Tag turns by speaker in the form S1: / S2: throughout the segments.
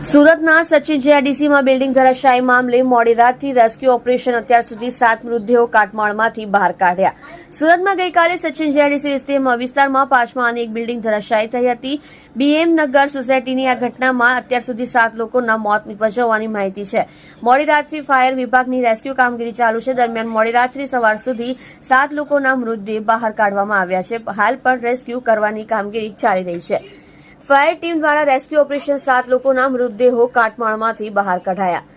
S1: સુરતના સચિન જીઆઈડીસીમાં બિલ્ડિંગ ધરાશાયી મામલે મોડી રાતથી રેસ્ક્યુ ઓપરેશન અત્યાર સુધી 7 મૃતદેહો કાટમાળમાંથી બહાર કાઢ્યા. સુરતમાં ગઈકાલે સચિન જીઆઈડીસી વિસ્તારમાં 5મા અને એક બિલ્ડિંગ ધરાશાયી થઈ હતી. બીએમ નગર સોસાયટીની આ ઘટનામાં અત્યાર સુધી 7 લોકોના મોત નીપજ્યા હોવાની માહિતી છે. મોડી રાતથી ફાયર વિભાગની રેસ્ક્યુ કામગીરી ચાલુ છે. દરમિયાન મોડી રાત્રિ સવાર સુધી 7 લોકોના મૃતદેહ બહાર કાઢવામાં આવ્યા છે. હાલ પણ રેસ્ક્યુ કરવાની કામગીરી ચાલી રહી છે. ફાયર ટીમ દ્વારા રેસ્ક્યુ ઓપરેશન 7 લોકોના મૃતદેહો કાટમાળમાંથી બહાર કઢાયા.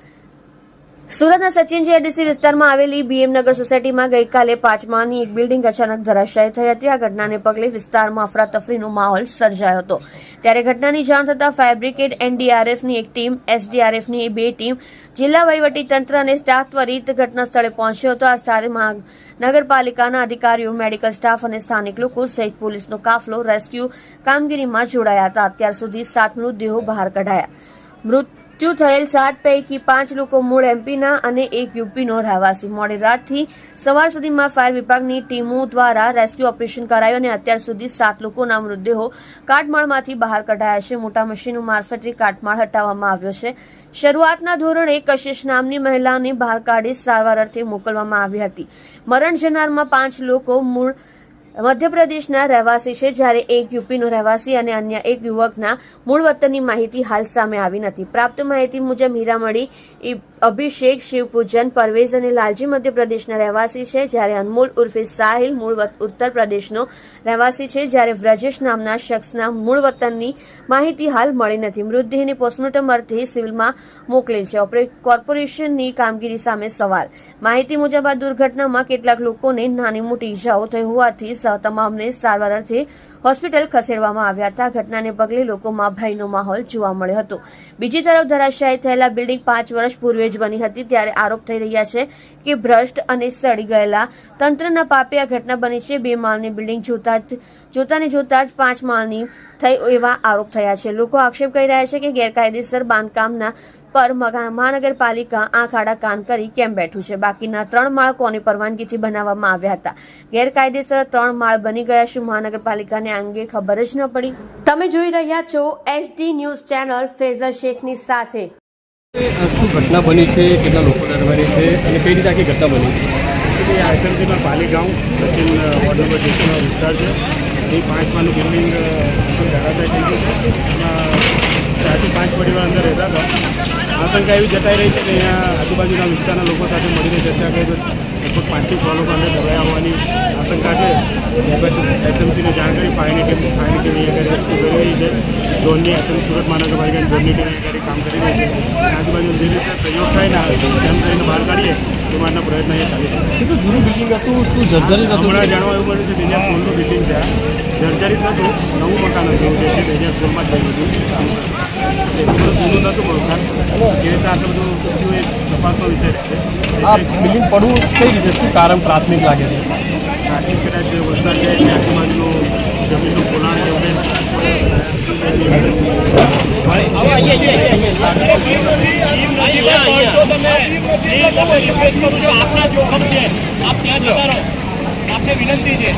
S1: સુરતના સચિન જીઆઈડીસી વિસ્તારમાં આવેલી બીએમનગર સોસાયટીમાં ગઈકાલે 5માની એક બિલ્ડિંગ અચાનક ધરાશાયી થઈ હતી. આ ઘટનાને પગલે વિસ્તારમાં અફરાતફરીનો માહોલ સર્જાયો હતો. ત્યારે ઘટનાની જાણ થતાં ફાયર બ્રિગેડ, એનડીઆરએફની એક ટીમ, એસડીઆરએફની 2 ટીમ, જિલ્લા વહીવટીતંત્ર અને સ્ટાફ ત્વરિત ઘટના સ્થળે પહોંચ્યો હતો. આ સ્થળે નગરપાલિકાના અધિકારીઓ, મેડિકલ સ્ટાફ અને સ્થાનિક લોકો સહિત પોલીસનો કાફલો રેસ્ક્યુ કામગીરીમાં જોડાયા હતા. અત્યાર સુધી 7 મૃતદેહો બહાર કઢાયા. મૃત્યુ થયેલ 7 પૈકી 5 લોકો મૂળ એમપીના અને 1 યુપીનો રહેવાસી. મોડી રાતથી સવાર સુધીમાં ફાયર વિભાગની ટીમો દ્વારા રેસ્ક્યુ ઓપરેશન કરાયું અને અત્યાર સુધી 7 લોકોના મૃતદેહો કાટમાળમાંથી બહાર કઢાયા છે. મોટા મશીનો મારફતે કાટમાળ હટાવવામાં આવ્યો છે. શરૂઆતના ધોરણે કશિશ નામની મહિલાને બહાર કાઢી સારવાર અર્થે મોકલવામાં આવી હતી. મરણ જનારમાં 5 લોકો મૂળ મધ્યપ્રદેશના રહેવાસી છે, જ્યારે 1 યુપીનો રહેવાસી અને અન્ય 1 યુવકના મૂળ વતનની માહિતી હાલ સામે આવી નથી. પ્રાપ્ત માહિતી મુજબ હીરામણી, અભિષેક, શિવપૂજન, પરવેઝ અને લાલજી મધ્યપ્રદેશના રહેવાસી છે, જ્યારે અનમોલ ઉર્ફે સાહિલ મૂળ ઉત્તર પ્રદેશનો રહેવાસી છે, જ્યારે વ્રજેશ નામના શખ્સના મૂળ વતનની માહિતી હાલ મળી નથી. મૃતદેહને પોસ્ટમોર્ટમ અર્થે સિવિલમાં મોકલેલ છે. કોર્પોરેશનની કામગીરી સામે સવાલ. માહિતી મુજબ આ દુર્ઘટનામાં કેટલાક લોકોને નાની મોટી ઈજાઓ થઈ હોવાથી તમામને સારવાર અર્થે હોસ્પિટલ ખસેડવામાં આવ્યા હતા. ઘટનાને પગલે લોકોમાં ભયનો માહોલ જોવા મળ્યો હતો. બીજી તરફ ધરાશાયી થયેલા બિલ્ડિંગ 5 વર્ષ પૂર્વે જ બની હતી, ત્યારે આરોપ થઈ રહ્યા છે કે ભ્રષ્ટ અને સડી ગયેલા તંત્રના પાપે આ ઘટના બની છે. 2 માળની બિલ્ડિંગ જોતાને જોતા જ 5 માળની થઈ એવા આરોપ થયા છે. લોકો આક્ષેપ કરી રહ્યા છે કે ગેરકાયદેસર બાંધકામના પર મહાનગરપાલિકા આંખ આડા કાન કરી કેમ બેઠું છે. બાકીના 3 માળ કોની પરવાનગીથી બનાવવામાં આવ્યા હતા? ગેરકાયદેસર 3 માળ બની ગયા. શું મહાનગરપાલિકાને આ અંગે ખબર જ ન પડી? તમે જોઈ રહ્યા છો SD ન્યૂઝ ચેનલ ફેઝર શેખની સાથે.
S2: શું ઘટના બની છે, કેટલા લોકો દરમિયાન છે અને કઈ રીતે આખી ઘટના બની છે?
S3: આ એસએમસીમાં પાલીગાંવ સચિન વોર્ડ નંબર 200નો વિસ્તાર છે. એ 5 માળનું બિલ્ડિંગ ધરાશાયી થઈ ગયું છે. એમાં 4 થી 5 પરિવાર અંદર રહેતા હતા. આશંકા એવી જતાઈ રહી છે કે અહીંયા આજુબાજુના વિસ્તારના લોકો સાથે મળીને ચર્ચા કરી તો લગભગ 5 થી 6 લોકો અંદર દબાયા હોવાની આશંકા છે. એસએમસીને જાણ કરી ફાયરની ટીમ અહીંયા રેસ્ક્યુ કરી રહી છે. ઝોનની એસએમસી સુરત મહાનગરપાલિકાની ઝોનની ટીમ અહીંયા કામ કરી રહી છે. આજુબાજુ જે રીતે સહયોગ થાય ને તેમ કરીને બહાર કાઢીએ એ માટેના પ્રયત્ન અહીંયા ચાલી રહ્યા છે.
S2: કેટલું જૂનું બિલ્ડિંગ હતું, શું જર્જરિત હતું?
S3: હમણાં જાણવા એવું મળ્યું છે કે 2016નું બિલ્ડિંગ છે. જર્જરિત નહોતું, નવું મકાન હતું. એટલે 2016માં જ થયું હતું. એટલું જૂનું નહોતું પણ એ રીતે આટલું બધું થયું એ તપાસનો વિષય છે.
S2: આ બિલ્ડિંગ પડવું કઈ રીતે, શું કારણ પ્રાથમિક લાગે છે?
S3: આર્થિક કદાચ વરસાદ છે એટલે આજુબાજુનું જમીનનું પોલાણ છે
S4: આપના જોખમ છે, આપ ત્યાં જતા રહો. આપને વિનંતી છે.